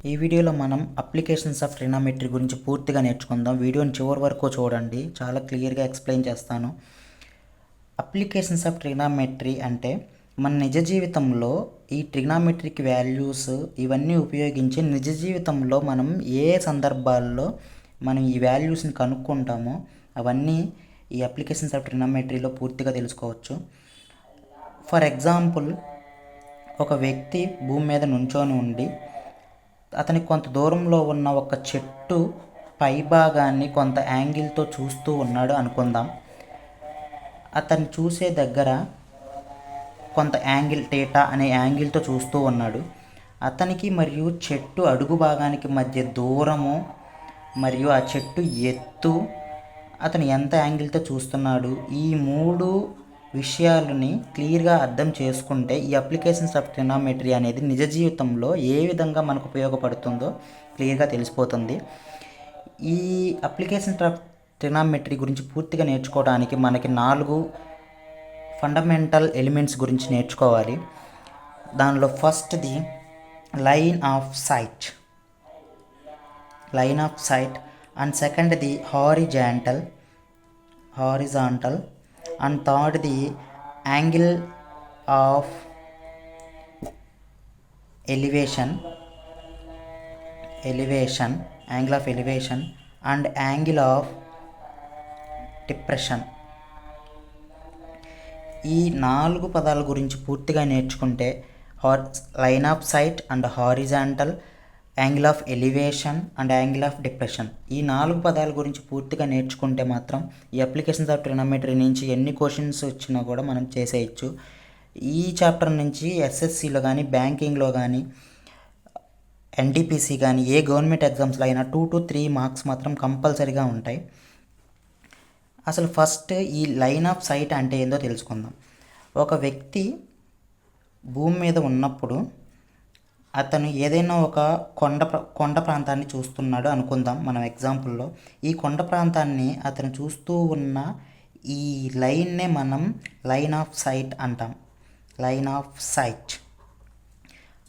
ఈ వీడియోలో మనం అప్లికేషన్స్ ఆఫ్ ట్రిగ్నోమెట్రీ గురించి పూర్తిగా నేర్చుకుందాం. వీడియోని చివరి వరకు చూడండి, చాలా క్లియర్గా ఎక్స్ప్లెయిన్ చేస్తాను. అప్లికేషన్స్ ఆఫ్ ట్రిగ్నోమెట్రీ అంటే మన నిజ జీవితంలో ఈ ట్రిగ్నోమెట్రిక్ వాల్యూస్ ఇవన్నీ ఉపయోగించి నిజ జీవితంలో మనం ఏ సందర్భాల్లో మనం ఈ వాల్యూస్ని కనుక్కుంటామో అవన్నీ ఈ అప్లికేషన్స్ ఆఫ్ ట్రిగ్నోమెట్రీలో పూర్తిగా తెలుసుకోవచ్చు. ఫర్ ఎగ్జాంపుల్, ఒక వ్యక్తి భూమి మీద నుంచొని ఉండి అతనికి కొంత దూరంలో ఉన్న ఒక చెట్టు పైభాగాన్ని కొంత యాంగిల్తో చూస్తూ ఉన్నాడు అనుకుందాం. అతను చూసే దగ్గర కొంత యాంగిల్ థీటా అనే యాంగిల్తో చూస్తూ ఉన్నాడు. అతనికి మరియు చెట్టు అడుగు భాగానికి మధ్య దూరము మరియు ఆ చెట్టు ఎత్తు, అతను ఎంత యాంగిల్తో చూస్తున్నాడు, ఈ మూడు విషయాలని క్లియర్గా అర్థం చేసుకుంటే ఈ అప్లికేషన్స్ ఆఫ్ ట్రిగ్నోమెట్రీ అనేది నిజ జీవితంలో ఏ విధంగా మనకు ఉపయోగపడుతుందో క్లియర్గా తెలిసిపోతుంది. ఈ అప్లికేషన్స్ ఆఫ్ ట్రిగ్నోమెట్రీ గురించి పూర్తిగా నేర్చుకోవడానికి మనకి 4 ఫండమెంటల్ ఎలిమెంట్స్ గురించి నేర్చుకోవాలి. దానిలో ఫస్ట్ది లైన్ ఆఫ్ సైట్ అండ్ సెకండ్ది హారిజాంటల్ అండ్ థర్డ్ది angle of elevation and angle of depression. ఈ 4 పదాల గురించి పూర్తిగా నేర్చుకుంటే line of sight and horizontal, angle of elevation and angle of depression, ఈ 4 పదాల గురించి పూర్తిగా నేర్చుకుంటే మాత్రం ఈ అప్లికేషన్స్ ఆఫ్ ట్రిగ్నోమెట్రీ నుంచి ఎన్ని క్వశ్చన్స్ వచ్చినా కూడా మనం చేసేయచ్చు. ఈ చాప్టర్ నుంచి ఎస్ఎస్సిలో కానీ, బ్యాంకింగ్లో కానీ, ఎన్టీపీసీ కానీ ఏ గవర్నమెంట్ ఎగ్జామ్స్లో అయినా 2 to 3 మార్క్స్ మాత్రం కంపల్సరీగా ఉంటాయి. అసలు ఫస్ట్ ఈ లైన్ ఆఫ్ సైట్ అంటే ఏందో తెలుసుకుందాం. ఒక వ్యక్తి భూమి మీద ఉన్నప్పుడు అతను ఏదైనా ఒక కొండ ప్రాంతాన్ని చూస్తున్నాడు అనుకుందాం. మనం ఎగ్జాంపుల్లో ఈ కొండ ప్రాంతాన్ని అతను చూస్తూ ఉన్న ఈ లైన్నే మనం లైన్ ఆఫ్ సైట్ అంటాం.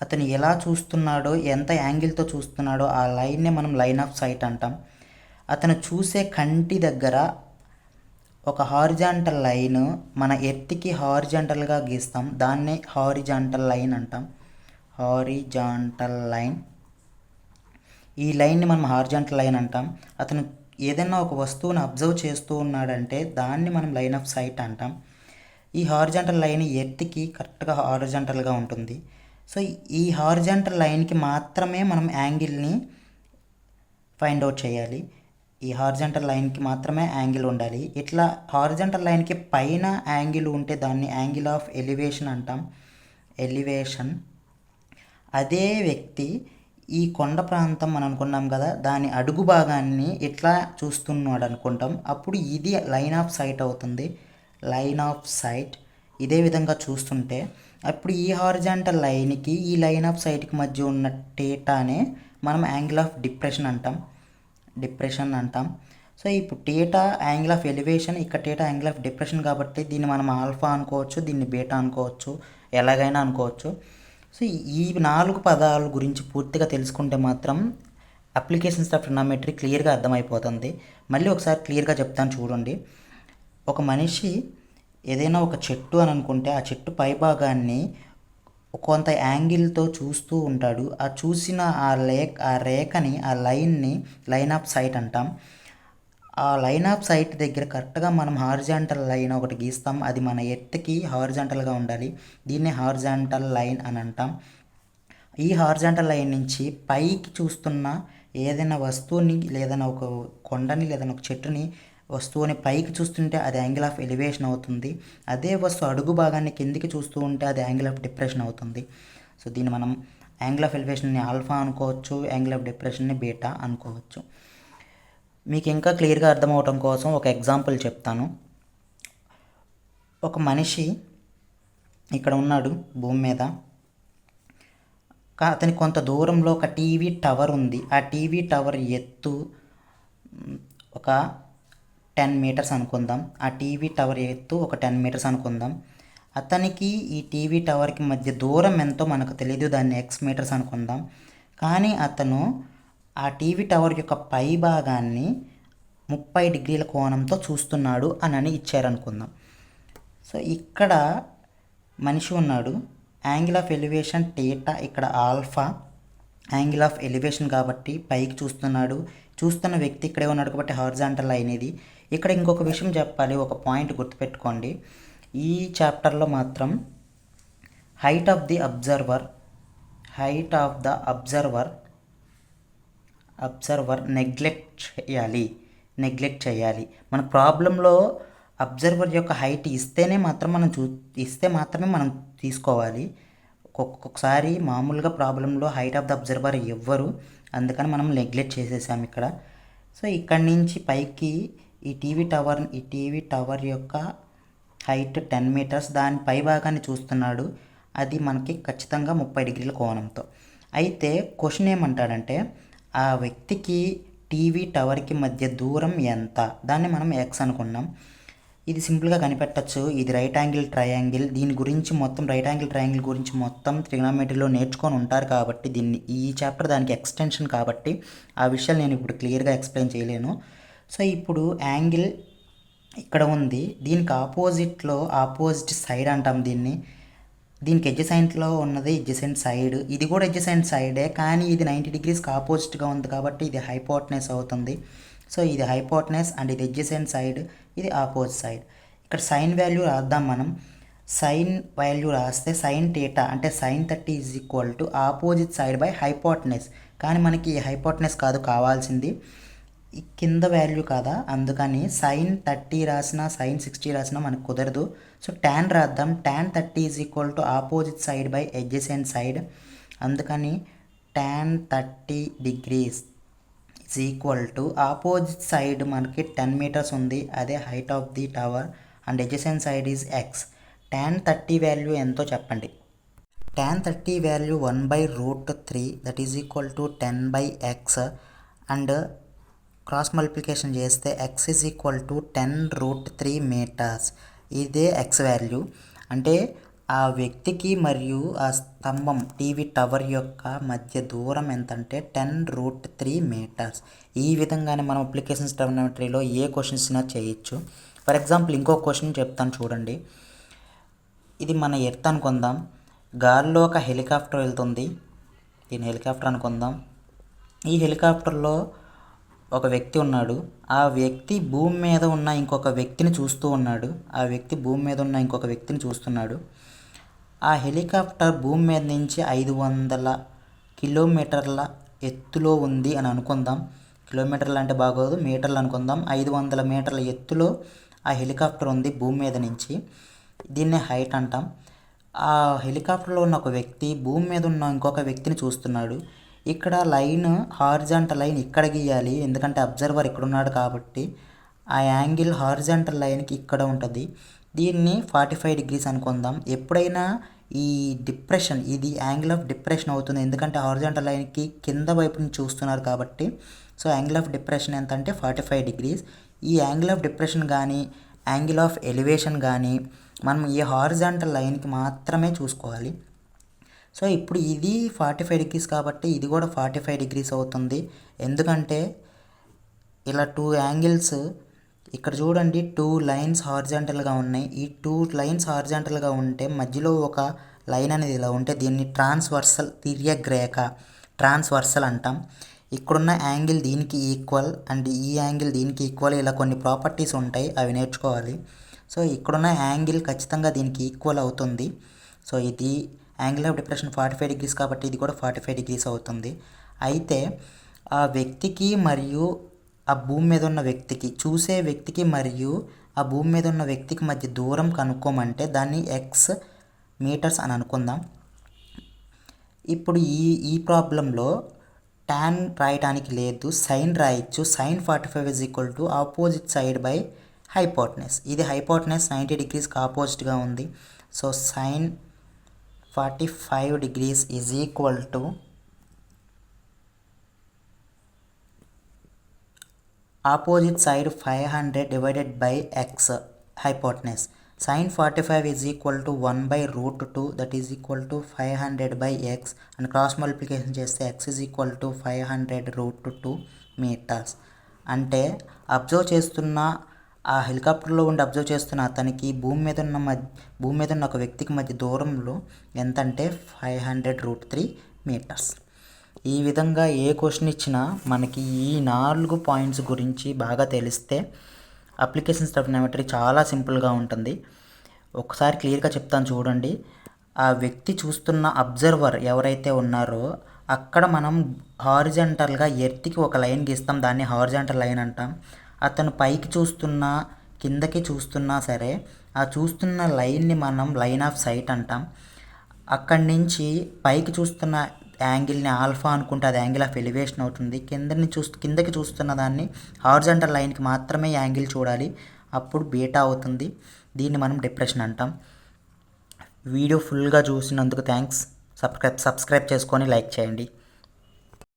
అతను ఎలా చూస్తున్నాడో, ఎంత యాంగిల్తో చూస్తున్నాడో ఆ లైన్నే మనం లైన్ ఆఫ్ సైట్ అంటాం. అతను చూసే కంటి దగ్గర ఒక హారిజాంటల్ లైన్ మన ఎర్త్కి హారిజాంటల్గా గీస్తాం, దాన్నే హారిజాంటల్ లైన్ అంటాం. ఈ లైన్ని మనం హారిజాంటల్ లైన్ అంటాం. అతను ఏదైనా ఒక వస్తువుని అబ్జర్వ్ చేస్తూ ఉన్నాడంటే దాన్ని మనం లైన్ ఆఫ్ సైట్ అంటాం. ఈ హారిజాంటల్ లైన్ ఎర్త్కి కరెక్ట్గా హారిజాంటల్గా ఉంటుంది. సో ఈ హారిజాంటల్ లైన్కి మాత్రమే మనం యాంగిల్ని ఫైండ్ అవుట్ చేయాలి. ఈ హారిజాంటల్ లైన్కి మాత్రమే యాంగిల్ ఉండాలి. ఇట్లా హారిజాంటల్ లైన్కి పైన యాంగిల్ ఉంటే దాన్ని యాంగిల్ ఆఫ్ ఎలివేషన్ అంటాం. అదే వ్యక్తి ఈ కొండ ప్రాంతం మనం అనుకున్నాం కదా, దాని అడుగు భాగాన్ని ఇట్లా చూస్తున్నాడు అనుకుంటాం, అప్పుడు ఇది లైన్ ఆఫ్ సైట్ అవుతుంది. ఇదే విధంగా చూస్తుంటే అప్పుడు ఈ హారిజాంటల్ లైన్కి ఈ లైన్ ఆఫ్ సైట్కి మధ్య ఉన్న థీటానే మనం యాంగిల్ ఆఫ్ డిప్రెషన్ అంటాం. సో ఇప్పుడు థీటా యాంగిల్ ఆఫ్ ఎలివేషన్, ఇక్కడ థీటా యాంగిల్ ఆఫ్ డిప్రెషన్ కాబట్టి దీన్ని మనం ఆల్ఫా అనుకోవచ్చు, దీన్ని బీటా అనుకోవచ్చు, ఎలాగైనా అనుకోవచ్చు. సో ఈ 4 పదాల గురించి పూర్తిగా తెలుసుకుంటే మాత్రం అప్లికేషన్స్ ఆఫ్ ట్రిగ్నోమెట్రీ క్లియర్గా అర్థమైపోతుంది. మళ్ళీ ఒకసారి క్లియర్గా చెప్తాను చూడండి. ఒక మనిషి ఏదైనా ఒక చెట్టు అని అనుకుంటే ఆ చెట్టు పైభాగాన్ని కొంత యాంగిల్తో చూస్తూ ఉంటాడు. ఆ చూసిన ఆ రేఖని, ఆ లైన్ని లైన్ ఆఫ్ సైట్ అంటాం. ఆ లైన్ ఆఫ్ సైట్ దగ్గర కరెక్ట్గా మనం హారిజాంటల్ లైన్ ఒకటి గీస్తాం, అది మన ఎర్త్కి హారిజాంటల్గా ఉండాలి. దీన్నే హారిజాంటల్ లైన్ అని అంటాం. ఈ హారిజాంటల్ లైన్ నుంచి పైకి చూస్తున్న ఏదైనా వస్తువుని, లేదైనా ఒక కొండని, లేదైనా ఒక చెట్టుని, వస్తువుని పైకి చూస్తుంటే అది యాంగిల్ ఆఫ్ ఎలివేషన్ అవుతుంది. అదే వస్తువు అడుగు భాగాన్ని కిందికి చూస్తూ ఉంటే అది యాంగిల్ ఆఫ్ డిప్రెషన్ అవుతుంది. సో దీన్ని మనం యాంగిల్ ఆఫ్ ఎలివేషన్ని ఆల్ఫా అనుకోవచ్చు, యాంగిల్ ఆఫ్ డిప్రెషన్ని బీటా అనుకోవచ్చు. మీకు ఇంకా క్లియర్గా అర్థమవటం కోసం ఒక ఎగ్జాంపుల్ చెప్తాను. ఒక మనిషి ఇక్కడ ఉన్నాడు భూమి మీద, అతనికి కొంత దూరంలో ఒక టీవీ టవర్ ఉంది. ఆ టీవీ టవర్ ఎత్తు ఒక 10 మీటర్స్ అనుకుందాం. ఆ టీవీ టవర్ ఎత్తు ఒక 10 మీటర్స్ అనుకుందాం. అతనికి ఈ టీవీ టవర్కి మధ్య దూరం ఎంతో మనకు తెలియదు, దాన్ని ఎక్స్ మీటర్స్ అనుకుందాం. కానీ అతను ఆ టీవీ టవర్ యొక్క పై భాగాన్ని 30 డిగ్రీల కోణంతో చూస్తున్నాడు అని ఇచ్చారనుకుందాం. సో ఇక్కడ మనిషి ఉన్నాడు, యాంగిల్ ఆఫ్ ఎలివేషన్ టీటా, ఇక్కడ ఆల్ఫా యాంగిల్ ఆఫ్ ఎలివేషన్ కాబట్టి పైకి చూస్తున్నాడు. చూస్తున్న వ్యక్తి ఇక్కడే ఉన్నాడు కాబట్టి హారిజాంటల్ లైన్ ఇది. ఇక్కడ ఇంకొక విషయం చెప్పాలి, ఒక పాయింట్ గుర్తుపెట్టుకోండి. ఈ చాప్టర్లో మాత్రం height of the observer neglect చేయాలి. మన ప్రాబ్లంలో అబ్జర్వర్ యొక్క హైట్ ఇస్తేనే మాత్రం మాత్రమే మనం తీసుకోవాలి. ఒక్కొక్కసారి మామూలుగా ప్రాబ్లంలో హైట్ ఆఫ్ ద అబ్జర్వర్ ఇవ్వరు, అందుకని మనం నెగ్లెక్ట్ చేసేసాం ఇక్కడ. సో ఇక్కడి నుంచి పైకి ఈ టీవీ టవర్ యొక్క హైట్ 10 మీటర్స్, దాని పై భాగాన్ని చూస్తున్నాడు. అది మనకి ఖచ్చితంగా 30 డిగ్రీల కోణంతో. అయితే క్వశ్చన్ ఏమంటాడంటే ఆ వ్యక్తికి టీవీ టవర్కి మధ్య దూరం ఎంత, దాన్ని మనం ఎక్స్ అనుకున్నాం. ఇది సింపుల్గా కనిపెట్టచ్చు. ఇది రైట్ యాంగిల్ ట్రయాంగిల్, దీని గురించి మొత్తం రైట్ యాంగిల్ ట్రయాంగిల్ గురించి మొత్తం ట్రిగ్నామెట్రీలో నేర్చుకొని ఉంటారు కాబట్టి ఈ చాప్టర్ దానికి ఎక్స్టెన్షన్ కాబట్టి ఆ విషయాలు నేను ఇప్పుడు క్లియర్గా ఎక్స్ప్లెయిన్ చేయలేను. సో ఇప్పుడు యాంగిల్ ఇక్కడ ఉంది, దీనికి ఆపోజిట్ సైడ్ అంటాం దీనికి ఎడ్జసెంట్లో ఉన్నది ఎడ్జసెంట్ సైడ్, ఇది కూడా ఎడ్జసెంట్ సైడే, కానీ ఇది 90 డిగ్రీస్కి ఆపోజిట్గా ఉంది కాబట్టి ఇది హైపోటెనస్ అవుతుంది. సో ఇది హైపోటెనస్ అండ్ ఇది ఎడ్జసెంట్ సైడ్, ఇది ఆపోజిట్ సైడ్. ఇక్కడ సైన్ వాల్యూ రాద్దాం మనం. సైన్ వాల్యూ రాస్తే సైన్ థీటా అంటే sin 30 = opposite side by hypotenuse. కానీ మనకి ఈ హైపోటెనస్ కాదు కావాల్సింది, ఈ కింద వాల్యూ కదా, అందుకని sin 30 రాసినా sin 60 రాసినా మనకు కుదరదు. సో tan రాద్దాం. tan 30 = opposite side by adjacent side, అందుకని tan 30 degrees ఆపోజిట్ సైడ్ మనకి 10 మీటర్స్ ఉంది, అదే height of the tower, and adjacent side is x. tan 30 value ఎంతో చెప్పండి. tan 30 value 1/√3, that is equal to 10/x, and cross multiplication చేస్తే x is equal to 10√3 metres. ఇదే x వాల్యూ. అంటే ఆ వ్యక్తికి మరియు ఆ స్తంభం టీవీ టవర్ యొక్క మధ్య దూరం ఎంతంటే 10√3 మీటర్స్. ఈ విధంగానే మనం అప్లికేషన్స్ ట్రిగ్నోమెట్రీలో ఏ క్వశ్చన్స్ అయినా చేయొచ్చు. ఫర్ ఎగ్జాంపుల్ ఇంకో క్వశ్చన్ చెప్తాను చూడండి. ఇది మన ఎర్త్ అనుకుందాం, గాల్లో ఒక హెలికాప్టర్ వెళ్తుంది, దీని హెలికాప్టర్ అనుకుందాం. ఈ హెలికాప్టర్లో ఒక వ్యక్తి ఉన్నాడు, ఆ వ్యక్తి భూమి మీద ఉన్న ఇంకొక వ్యక్తిని చూస్తున్నాడు. ఆ హెలికాప్టర్ భూమి మీద నుంచి 500 కిలోమీటర్ల ఎత్తులో ఉంది అని అనుకుందాం. కిలోమీటర్లు అంటే బాగోదు, మీటర్లు అనుకుందాం. 500 మీటర్ల ఎత్తులో ఆ హెలికాప్టర్ ఉంది భూమి మీద నుంచి, దీన్నే హైట్ అంటాం. ఆ హెలికాప్టర్లో ఉన్న ఒక వ్యక్తి భూమి మీద ఉన్న ఇంకొక వ్యక్తిని చూస్తున్నాడు. ఇక్కడ లైన్ హారిజాంటల్ లైన్ ఇక్కడ గీయాలి, ఎందుకంటే అబ్జర్వర్ ఇక్కడ ఉన్నాడు కాబట్టి ఆ యాంగిల్ హారిజాంటల్ లైన్కి ఇక్కడ ఉంటుంది. దీన్ని 45 డిగ్రీస్ అనుకుందాం. ఎప్పుడైనా ఈ డిప్రెషన్, ఇది యాంగిల్ ఆఫ్ డిప్రెషన్ అవుతుంది, ఎందుకంటే హారిజాంటల్ లైన్కి కింద వైపు నుంచి చూస్తున్నారు కాబట్టి. సో యాంగిల్ ఆఫ్ డిప్రెషన్ ఎంత అంటే 45 డిగ్రీస్. ఈ యాంగిల్ ఆఫ్ డిప్రెషన్ కానీ యాంగిల్ ఆఫ్ ఎలివేషన్ కానీ మనం ఈ హారిజాంటల్ లైన్కి మాత్రమే చూసుకోవాలి. సో ఇప్పుడు ఇది 45 డిగ్రీస్ కాబట్టి ఇది కూడా 45 డిగ్రీస్ అవుతుంది, ఎందుకంటే ఇలా 2 యాంగిల్స్ ఇక్కడ చూడండి, 2 లైన్స్ హారిజాంటల్గా ఉన్నాయి. ఈ 2 లైన్స్ హారిజాంటల్గా ఉంటే మధ్యలో ఒక లైన్ అనేది ఇలా ఉంటే దీన్ని ట్రాన్స్వర్సల్ తిర్యక్ రేఖ, ట్రాన్స్వర్సల్ అంటాం. ఇక్కడున్న యాంగిల్ దీనికి ఈక్వల్ అండ్ ఈ యాంగిల్ దీనికి ఈక్వల్, ఇలా కొన్ని ప్రాపర్టీస్ ఉంటాయి, అవి నేర్చుకోవాలి. సో ఇక్కడున్న యాంగిల్ ఖచ్చితంగా దీనికి ఈక్వల్ అవుతుంది. సో ఇది యాంగిల్ ఆఫ్ డిప్రెషన్ 45 డిగ్రీస్ కాబట్టి ఇది కూడా 45 డిగ్రీస్ అవుతుంది. అయితే ఆ వ్యక్తికి మరియు ఆ భూమి మీద ఉన్న వ్యక్తికి, చూసే వ్యక్తికి మరియు ఆ భూమి మీద ఉన్న వ్యక్తికి మధ్య దూరం కనుక్కోమంటే దాన్ని x మీటర్స్ అని అనుకుందాం. ఇప్పుడు ఈ ప్రాబ్లంలో tan రాయడానికి లేదు, సైన్ రాయొచ్చు. sin 45 = opposite side by hypotenuse. ఇది హైపోటెనస్ 90 డిగ్రీస్కి ఆపోజిట్గా ఉంది. So sin 45 degrees is equal to opposite side 500 divided by x hypotenuse. sin 45 is equal to 1 by root 2 that is equal to 500 by x and cross multiplication చేస్తే x is equal to 500 root 2 meters. అంటే observe చేస్తున్న ఆ హెలికాప్టర్లో ఉండి observe చేస్తున్న అతనికి భూమి మీద ఉన్న ఒక వ్యక్తికి మధ్య దూరంలో ఎంత అంటే 500 root 3 meters. ఈ విధంగా ఏ క్వశ్చన్ ఇచ్చినా మనకి ఈ 4 పాయింట్స్ గురించి బాగా తెలిస్తే అప్లికేషన్స్ ఆఫ్ ట్రిగ్నోమెట్రీ చాలా సింపుల్గా ఉంటుంది. ఒకసారి క్లియర్గా చెప్తాను చూడండి. ఆ వ్యక్తి చూస్తున్న అబ్జర్వర్ ఎవరైతే ఉన్నారో అక్కడ మనం హారిజాంటల్గా ఎర్త్కి ఒక లైన్ గీస్తాం, దాన్ని హారిజాంటల్ లైన్ అంటాం. అతను పైకి చూస్తున్నా కిందకి చూస్తున్నా సరే ఆ చూస్తున్న లైన్ని మనం లైన్ ఆఫ్ సైట్ అంటాం. అక్కడి నుంచి పైకి చూస్తున్న యాంగిల్ని ఆల్ఫా అనుకుంటే అది యాంగిల్ ఆఫ్ ఎలివేషన్ అవుతుంది. కిందకి చూస్తున్న దాన్ని హారిజాంటల్ లైన్కి మాత్రమే యాంగిల్ చూడాలి, అప్పుడు బీటా అవుతుంది. దీన్ని మనం డిప్రెషన్ అంటాం. వీడియో ఫుల్గా చూసినందుకు థ్యాంక్స్. సబ్స్క్రైబ్ చేసుకొని లైక్ చేయండి.